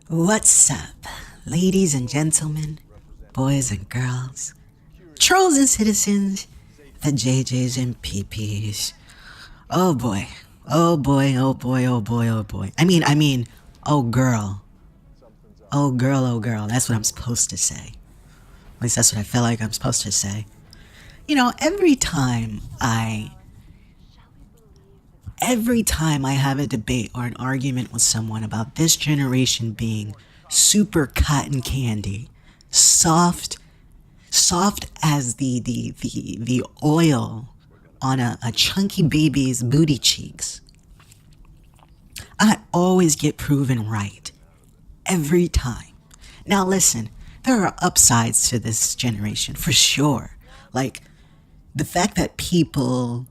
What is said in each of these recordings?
What's up, ladies and gentlemen, boys and girls, trolls and citizens, the JJs and PPs? Oh boy, oh boy, oh boy, oh boy, oh boy. I mean, oh girl, oh girl, oh girl. That's what I'm supposed to say. At least that's what I feel like I'm supposed to say. You know, every time I have a debate or an argument with someone about this generation being super cotton candy, soft, soft as the oil on a chunky baby's booty cheeks, I always get proven right. Every time. Now listen, there are upsides to this generation for sure. Like the fact that people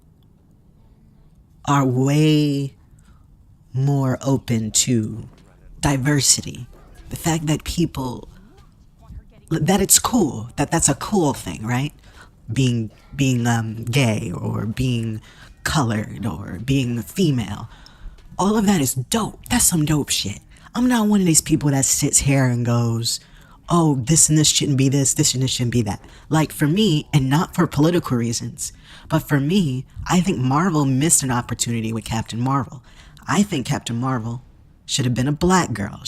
are way more open to diversity. The fact that that it's cool, that's a cool thing, right? Being gay or being colored or being female. All of that is dope. That's some dope shit. I'm not one of these people that sits here and goes, oh, this and this shouldn't be this and this shouldn't be that. Like for me, and not for political reasons, but for me, I think Marvel missed an opportunity with Captain Marvel. I think Captain Marvel should have been a black girl.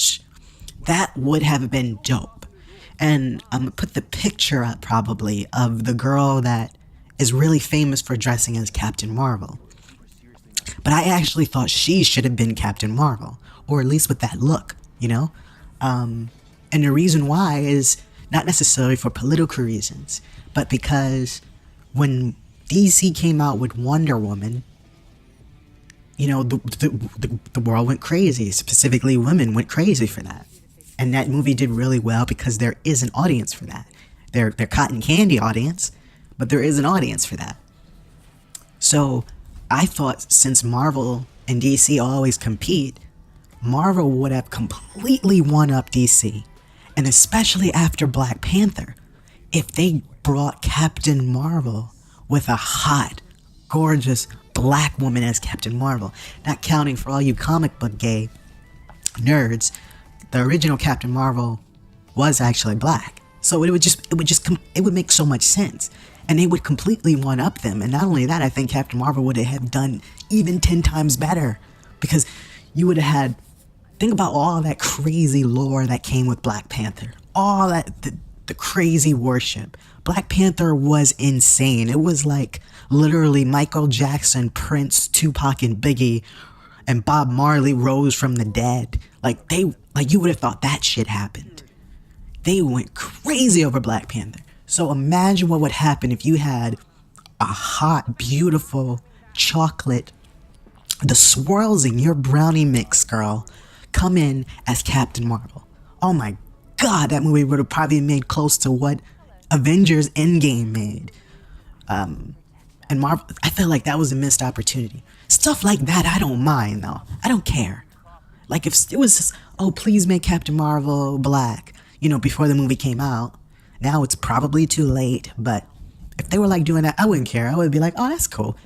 That would have been dope. And I'm gonna put the picture up probably of the girl that is really famous for dressing as Captain Marvel. But I actually thought she should have been Captain Marvel, or at least with that look, you know? And the reason why is not necessarily for political reasons, but because when DC came out with Wonder Woman, you know, the world went crazy. Specifically, women went crazy for that. And that movie did really well because there is an audience for that. They're cotton candy audience, but there is an audience for that. So I thought since Marvel and DC always compete, Marvel would have completely won up DC. And especially after Black Panther, if they brought Captain Marvel with a hot, gorgeous black woman as Captain Marvel, not counting for all you comic book gay nerds, the original Captain Marvel was actually black. So it would make so much sense. And they would completely one up them. And not only that, I think Captain Marvel would have done even 10 times better. Because you would have had, think about all that crazy lore that came with Black Panther. All that, the crazy worship. Black Panther was insane. It was like literally Michael Jackson, Prince, Tupac, and Biggie, and Bob Marley rose from the dead. Like you would have thought that shit happened. They went crazy over Black Panther. So imagine what would happen if you had a hot, beautiful chocolate, the swirls in your brownie mix, girl, come in as Captain Marvel. Oh my God, that movie would have probably made close to what Avengers Endgame made. And Marvel, I feel like that was a missed opportunity. Stuff like that, I don't mind though. I don't care. Like if it was just, oh, please make Captain Marvel black, you know, before the movie came out. Now it's probably too late, but if they were like doing that, I wouldn't care. I would be like, oh, that's cool.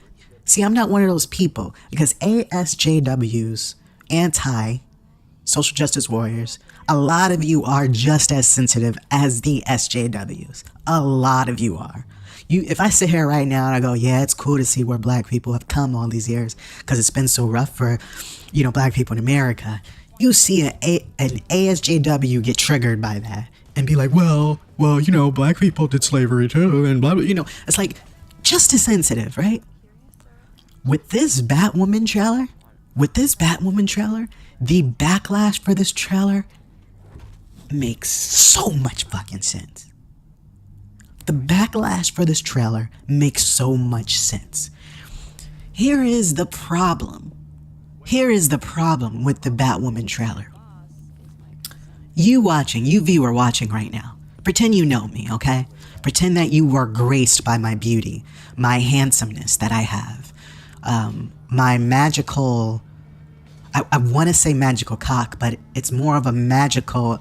See, I'm not one of those people because ASJWs, anti-social justice warriors, a lot of you are just as sensitive as the SJWs. A lot of you are. If I sit here right now and I go, yeah, it's cool to see where black people have come all these years because it's been so rough for, you know, black people in America. You see an ASJW get triggered by that and be like, well, you know, black people did slavery too, and blah, blah, you know. It's like, just as sensitive, right? With this Batwoman trailer, the backlash for this trailer makes so much fucking sense. The backlash for this trailer makes so much sense. Here is the problem with the Batwoman trailer. You viewer watching right now, pretend you know me, okay? Pretend that you were graced by my beauty, my handsomeness that I have, my magical, I want to say magical cock, but it's more of a magical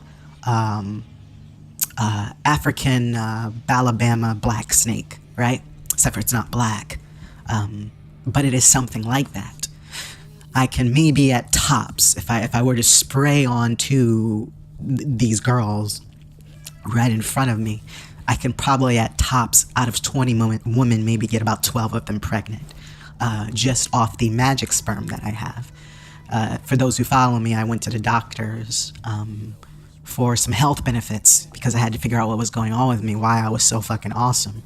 African Alabama black snake, right? Except for it's not black, but it is something like that. I can maybe at tops, if I were to spray onto these girls right in front of me, I can probably at tops out of 20 women maybe get about 12 of them pregnant, just off the magic sperm that I have. For those who follow me, I went to the doctors for some health benefits because I had to figure out what was going on with me, why I was so fucking awesome.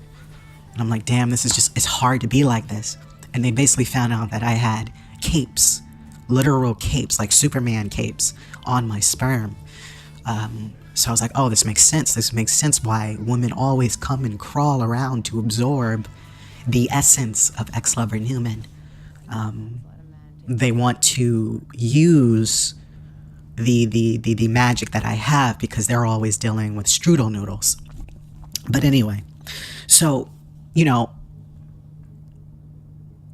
And I'm like, damn, it's hard to be like this. And they basically found out that I had capes, literal capes, like Superman capes on my sperm. So I was like, oh, this makes sense. This makes sense why women always come and crawl around to absorb the essence of ex-lover Newman. They want to use the magic that I have because they're always dealing with strudel noodles. But anyway, so, you know,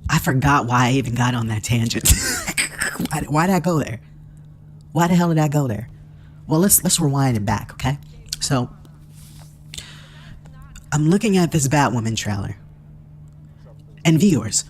I forgot why I even got on that tangent. Why did I go there? Why the hell did I go there? Well, let's rewind it back, okay? So, I'm looking at this Batwoman trailer. And viewers,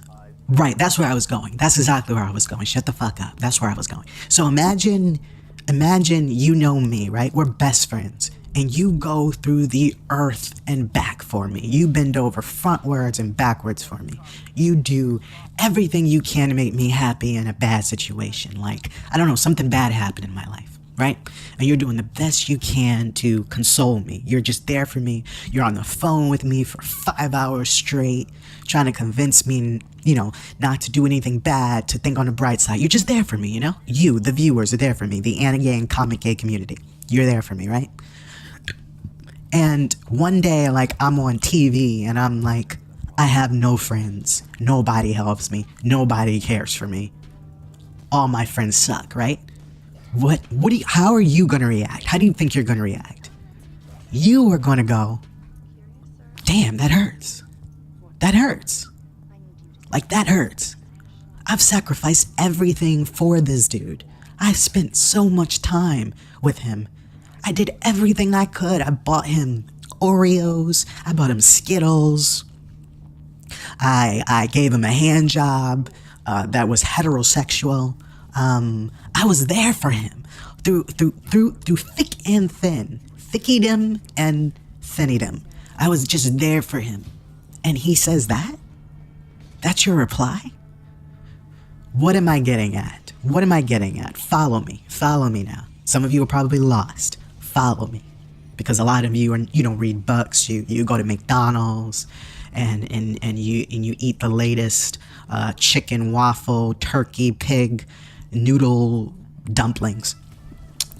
right, that's where I was going. That's exactly where I was going. Shut the fuck up. That's where I was going. So imagine you know me, right? We're best friends. And you go through the earth and back for me. You bend over frontwards and backwards for me. You do everything you can to make me happy in a bad situation. Like, I don't know, something bad happened in my life, right? And you're doing the best you can to console me. You're just there for me. You're on the phone with me for 5 hours straight, trying to convince me, you know, not to do anything bad, to think on the bright side. You're just there for me, you know? You, the viewers, are there for me. The anime and comic gay community. You're there for me, right? And one day, like, I'm on TV and I'm like, I have no friends. Nobody helps me. Nobody cares for me. All my friends suck, right? How are you gonna react? How do you think you're gonna react? You are gonna go, damn, that hurts. That hurts. Like, that hurts. I've sacrificed everything for this dude. I spent so much time with him. I did everything I could. I bought him Oreos. I bought him Skittles. I gave him a hand job that was heterosexual. I was there for him through thick and thin, thickiedom and thinniedom. I was just there for him. And he says that? That's your reply? What am I getting at? What am I getting at? Follow me. Follow me now. Some of you are probably lost. Follow me. Because a lot of you don't read books. You go to McDonald's and you eat the latest chicken, waffle, turkey, pig, noodle dumplings.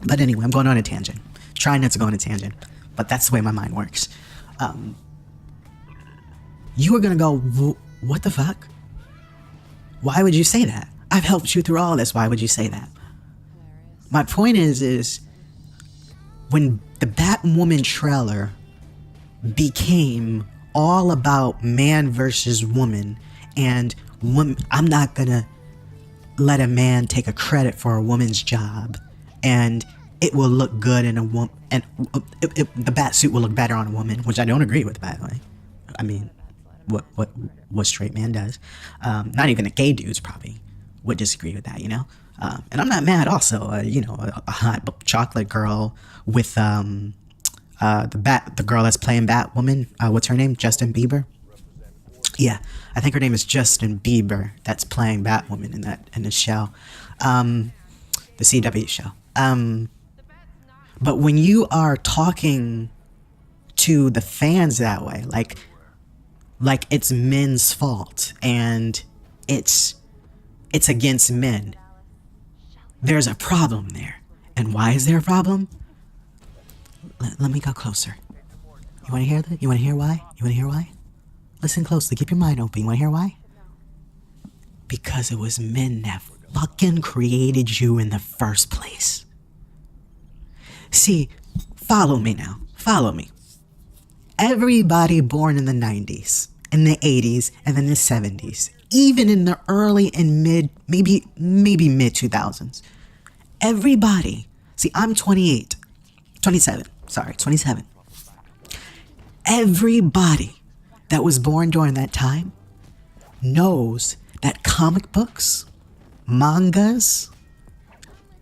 But anyway, I'm going on a tangent. Trying not to go on a tangent. But that's the way my mind works. You are going to go, what the fuck? Why would you say that? I've helped you through all this. Why would you say that? My point is when the Batwoman trailer became all about man versus woman, and I'm not gonna let a man take a credit for a woman's job, and it will look good in a woman, and the bat suit will look better on a woman, which I don't agree with, by the way. I mean, what straight man does, not even a gay dudes probably would disagree with that, you know. And I'm not mad also, a hot chocolate girl with the girl that's playing Batwoman, what's her name? Justin Bieber? Yeah, I think her name is Justin Bieber, that's playing Batwoman in the show. The CW show. But when you are talking to the fans that way, like it's men's fault and it's against men, there's a problem there. And why is there a problem? Let me go closer. You want to hear that? You want to hear why? You want to hear why? Listen closely. Keep your mind open. You want to hear why? Because it was men that fucking created you in the first place. See, follow me now. Follow me. Everybody born in the 90s, in the 80s, and then the 70s, even in the early and mid, maybe mid 2000s, everybody, see, I'm 27. Everybody that was born during that time knows that comic books, mangas,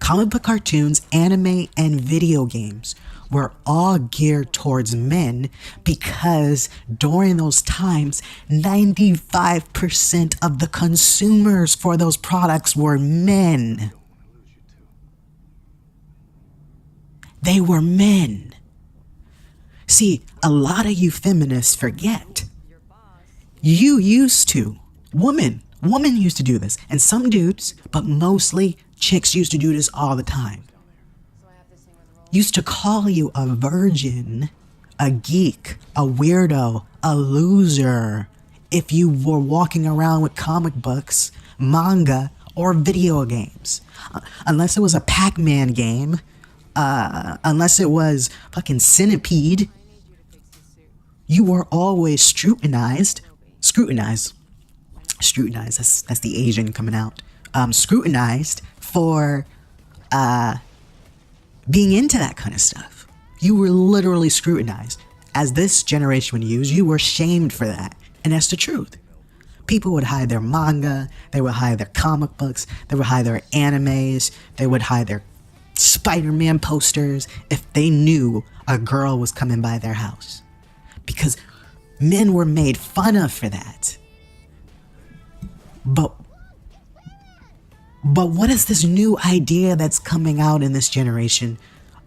Comic book cartoons, anime, and video games were all geared towards men because during those times, 95% of the consumers for those products were men. They were men. See, a lot of you feminists forget. You used to. Women used to do this. And some dudes, but mostly chicks used to do this all the time. Used to call you a virgin, a geek, a weirdo, a loser if you were walking around with comic books, manga, or video games. Unless it was a Pac-Man game, unless it was fucking Centipede, you were always scrutinized, that's the Asian coming out, scrutinized for being into that kind of stuff. You were literally scrutinized. As this generation would use, you were shamed for that. And that's the truth. People would hide their manga, they would hide their comic books, they would hide their animes, they would hide their Spider-Man posters if they knew a girl was coming by their house. Because men were made fun of for that. But what is this new idea that's coming out in this generation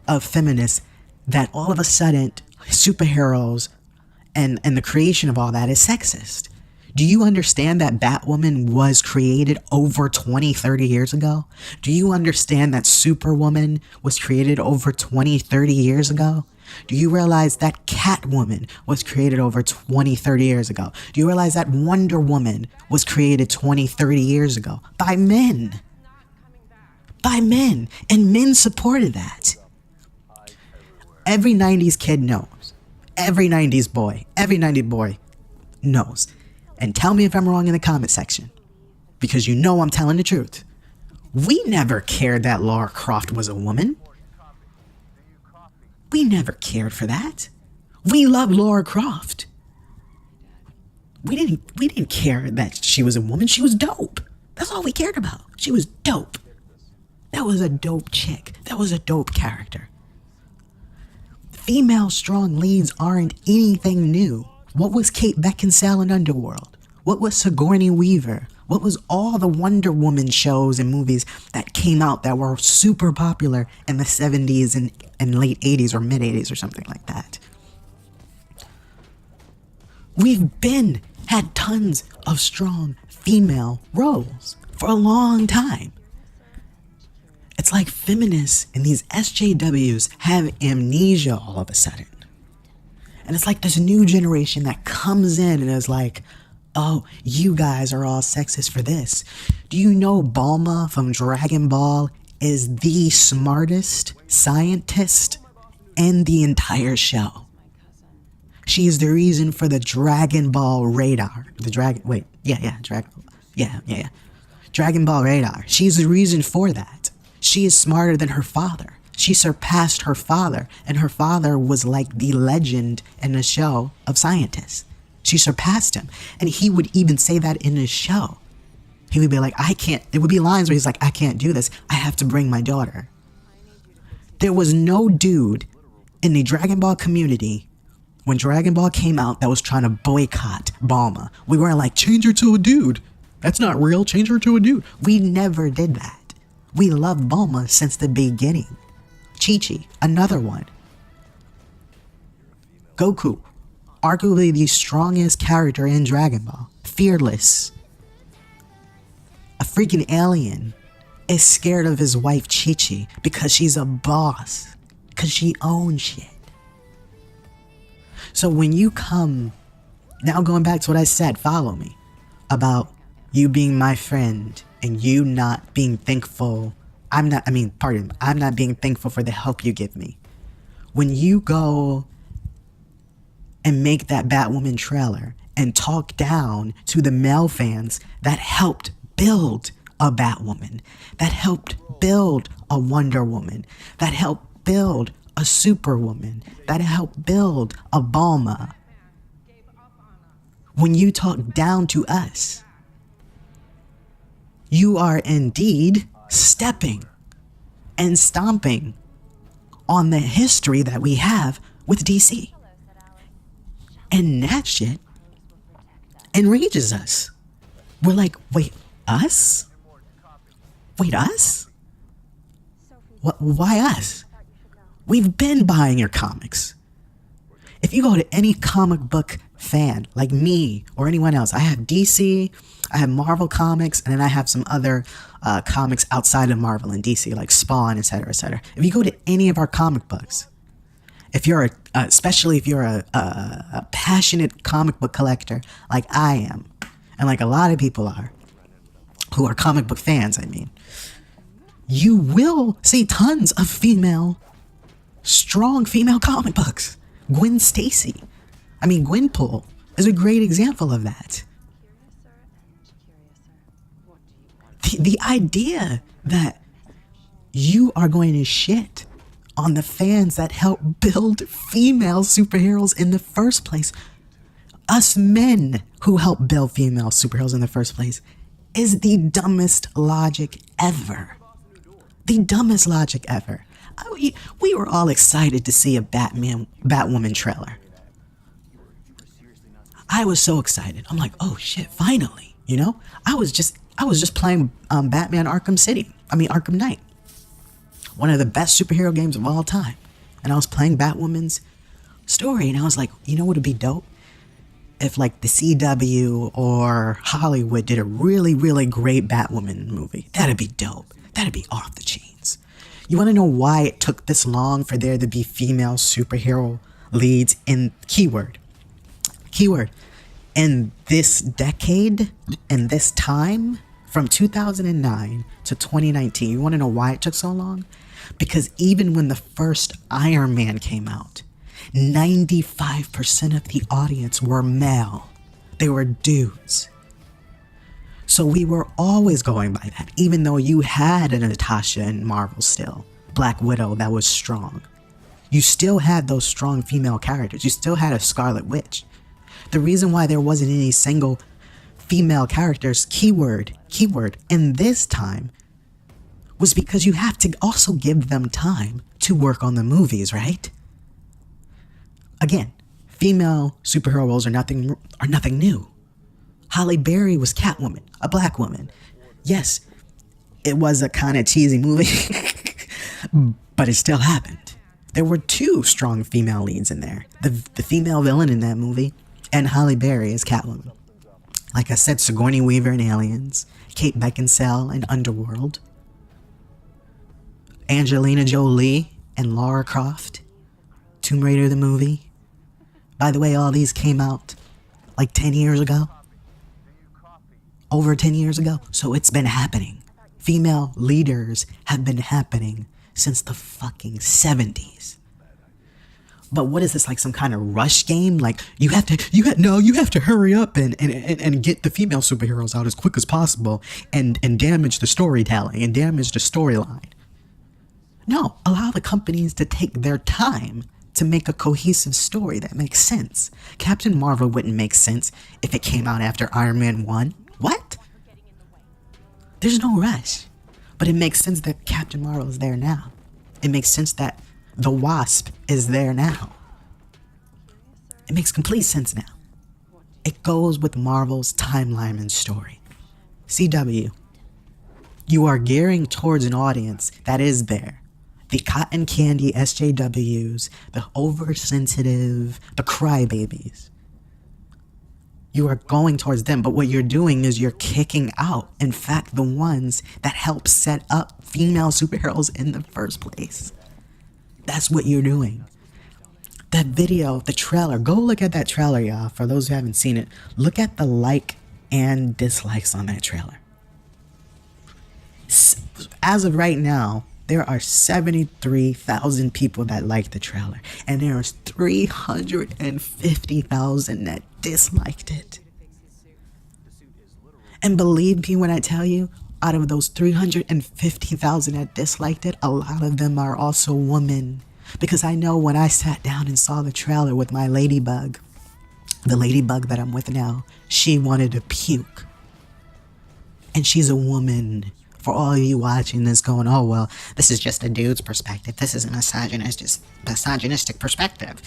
of feminists that all of a sudden superheroes and the creation of all that is sexist? Do you understand that Batwoman was created over 20, 30 years ago? Do you understand that Superwoman was created over 20, 30 years ago? Do you realize that Catwoman was created over 20, 30 years ago? Do you realize that Wonder Woman was created 20, 30 years ago? By men. By men. And men supported that. Every 90s kid knows. Every 90s boy knows. And tell me if I'm wrong in the comment section. Because you know I'm telling the truth. We never cared that Lara Croft was a woman. We never cared for that. We loved Lara Croft. We didn't care that she was a woman. She was dope. That's all we cared about. She was dope. That was a dope chick. That was a dope character. Female strong leads aren't anything new. What was Kate Beckinsale in Underworld? What was Sigourney Weaver? What was all the Wonder Woman shows and movies that came out that were super popular in the 70s and late 80s or mid 80s or something like that? We've had tons of strong female roles for a long time. It's like feminists and these SJWs have amnesia all of a sudden. And it's like this new generation that comes in and is like, oh, you guys are all sexist for this. Do you know Bulma from Dragon Ball is the smartest scientist in the entire show? She is the reason for the Dragon Ball radar. Dragon Ball radar. She's the reason for that. She is smarter than her father. She surpassed her father, and her father was like the legend in the show of scientists. She surpassed him, and he would even say that in his show. He would be like, I can't, there would be lines where he's like, I can't do this. I have to bring my daughter. There was no dude in the Dragon Ball community when Dragon Ball came out that was trying to boycott Bulma. We weren't like, change her to a dude. That's not real. Change her to a dude. We never did that. We loved Bulma since the beginning. Chi-Chi, another one. Goku, arguably the strongest character in Dragon Ball. Fearless. A freaking alien is scared of his wife Chi-Chi because she's a boss. Because she owns shit. So when you come, now going back to what I said, follow me, about you being my friend and you not being thankful. I'm not being thankful for the help you give me. When you go and make that Batwoman trailer and talk down to the male fans that helped build a Batwoman, that helped build a Wonder Woman, that helped build a Superwoman, that helped build a Bulma. When you talk down to us, you are indeed stepping and stomping on the history that we have with DC. And that shit enrages us. We're like, wait, us? Wait, us? Why us? We've been buying your comics. If you go to any comic book fan like me or anyone else, I have DC, I have Marvel comics, and then I have some other comics outside of Marvel and DC, like Spawn, etc., etc. If you go to any of our comic books, if you're especially if you're a passionate comic book collector like I am, and like a lot of people are, who are comic book fans, I mean, you will see tons of strong female comic books. Gwen Stacy. I mean, Gwenpool is a great example of that. The idea that you are going to shit on the fans that help build female superheroes in the first place, us men who help build female superheroes in the first place, is the dumbest logic ever. The dumbest logic ever. We were all excited to see a Batwoman trailer. I was so excited. I'm like, oh shit, finally. You know? I was just playing Batman Arkham Knight. One of the best superhero games of all time. And I was playing Batwoman's story, and I was like, you know what would be dope? If like the CW or Hollywood did a really, really great Batwoman movie. That'd be dope. That'd be off the chains. You want to know why it took this long for there to be female superhero leads in keyword, in this decade, in this time, from 2009 to 2019. You want to know why it took so long? Because even when the first Iron Man came out, 95% of the audience were male. They were dudes. So we were always going by that, even though you had a Natasha in Marvel still, Black Widow that was strong. You still had those strong female characters. You still had a Scarlet Witch. The reason why there wasn't any single female characters, keyword, in this time, was because you have to also give them time to work on the movies, right? Again, female superhero roles are nothing new. Halle Berry was Catwoman, a black woman. Yes, it was a kind of cheesy movie, but it still happened. There were two strong female leads in there. The female villain in that movie, and Halle Berry as Catwoman. Like I said, Sigourney Weaver in Aliens, Kate Beckinsale in Underworld, Angelina Jolie and Lara Croft, Tomb Raider the movie. By the way, all these came out like 10 years ago. Over 10 years ago. So it's been happening. Female leaders have been happening since the fucking 70s. But what is this, like some kind of rush game? Like you have to hurry up and get the female superheroes out as quick as possible and damage the storytelling and damage the storyline. No, allow the companies to take their time to make a cohesive story that makes sense. Captain Marvel wouldn't make sense if it came out after Iron Man 1. What? There's no rush. But it makes sense that Captain Marvel is there now. It makes sense that the Wasp is there now. It makes complete sense now. It goes with Marvel's timeline and story. CW, you are gearing towards an audience that is there. The cotton candy SJWs, the oversensitive, the crybabies. You are going towards them, but what you're doing is you're kicking out, in fact, the ones that help set up female superheroes in the first place. That's what you're doing. That video, the trailer, go look at that trailer, y'all. For those who haven't seen it, look at the like and dislikes on that trailer. As of right now, there are 73,000 people that like the trailer, and there is 350,000 that disliked it. And believe me when I tell you, out of those 350,000 that disliked it, a lot of them are also women. Because I know when I sat down and saw the trailer with my ladybug, the ladybug that I'm with now, she wanted to puke. And she's a woman For all of you watching this going, oh, well, this is just a dude's perspective. This is a misogynistic perspective.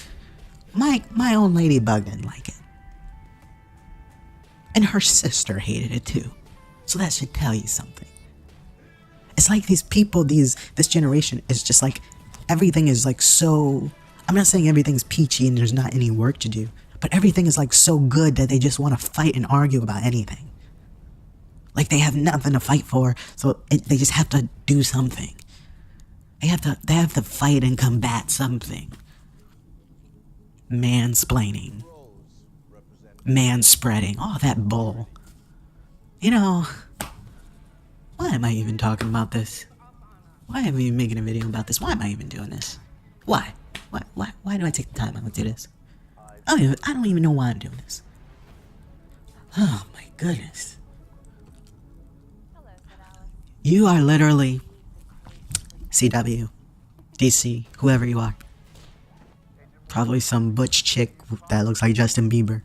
My own ladybug didn't like it. And her sister hated it too. So that should tell you something. It's like these people, this generation is just like, everything is like so, I'm not saying everything's peachy and there's not any work to do, but everything is like so good that they just want to fight and argue about anything. Like they have nothing to fight for, so they just have to do something. They have to fight and combat something. Mansplaining. Manspreading. All that bull. You know, why am I even talking about this? Why am I even making a video about this? Why am I even doing this? Why? Why do I take the time out to do this? I don't even know why I'm doing this. Oh my goodness. You are literally CW, DC, whoever you are. Probably some butch chick that looks like Justin Bieber.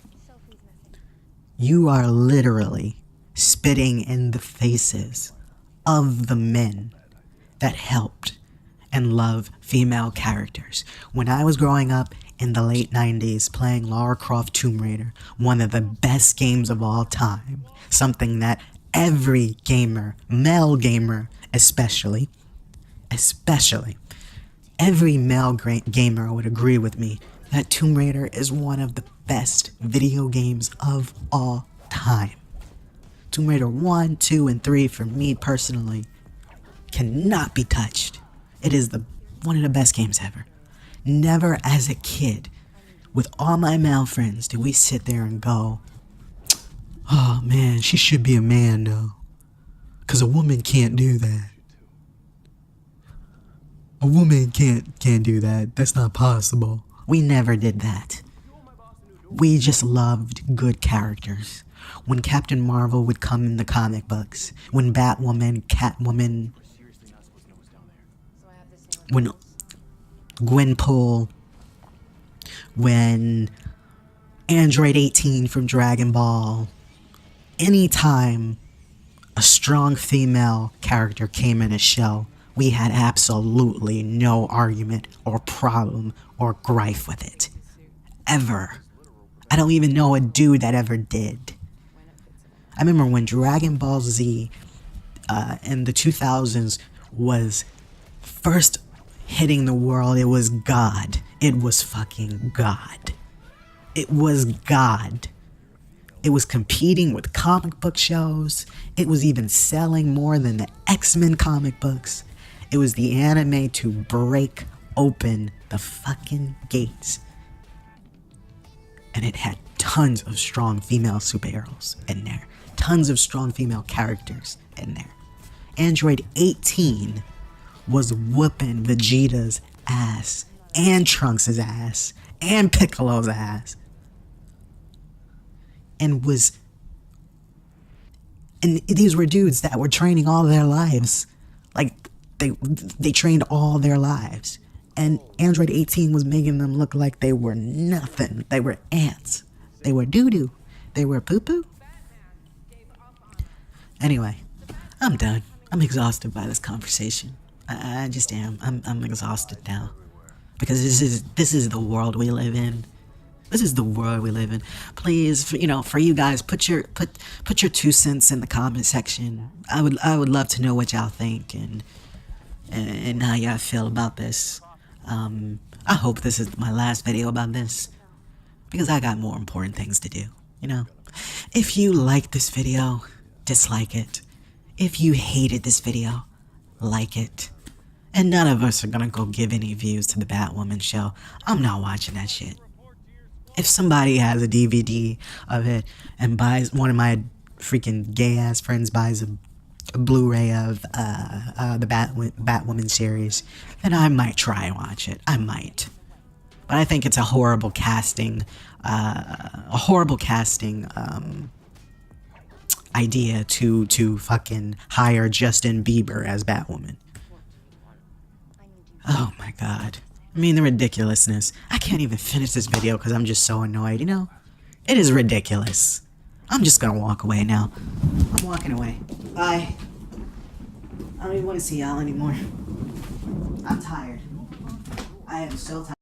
You are literally spitting in the faces of the men that helped and love female characters. When I was growing up in the late 90s playing Lara Croft Tomb Raider, one of the best games of all time, something that every gamer, male gamer especially, every male gamer would agree with me that Tomb Raider is one of the best video games of all time. Tomb Raider 1, 2, and 3 for me personally cannot be touched. It is one of the best games ever. Never as a kid, with all my male friends, did we sit there and go, oh man, she should be a man though. Cause a woman can't do that. A woman can't do that. That's not possible. We never did that. We just loved good characters. When Captain Marvel would come in the comic books, when Batwoman, Catwoman, when Gwenpool, when Android 18 from Dragon Ball, anytime a strong female character came in a show, we had absolutely no argument or problem or gripe with it. Ever. I don't even know a dude that ever did. I remember when Dragon Ball Z in the 2000s was first hitting the world, it was God. It was fucking God. It was God. It was competing with comic book shows. It was even selling more than the X-Men comic books. It was the anime to break open the fucking gates. And it had tons of strong female superheroes in there. Tons of strong female characters in there. Android 18 was whooping Vegeta's ass, and Trunks' ass, and Piccolo's ass. And these were dudes that were training all their lives. Like, they trained all their lives. And Android 18 was making them look like they were nothing. They were ants. They were doo-doo. They were poo-poo. Anyway, I'm done. I'm exhausted by this conversation. I just am. I'm exhausted now. Because this is the world we live in. This is the world we live in. Please, for you guys, put your 2 cents in the comment section. I would love to know what y'all think and how y'all feel about this. I hope this is my last video about this, because I got more important things to do, If you like this video, dislike it. If you hated this video, like it. And none of us are gonna go give any views to the Batwoman show. I'm not watching that shit. If somebody has a DVD of it and buys, one of my freaking gay ass friends buys a Blu-ray of the Batwoman series, then I might try and watch it. I might. But I think it's a horrible casting idea to fucking hire Justin Bieber as Batwoman. Oh my god. I mean, the ridiculousness. I can't even finish this video because I'm just so annoyed, It is ridiculous. I'm just gonna walk away now. I'm walking away. Bye. I don't even want to see y'all anymore. I'm tired. I am so tired.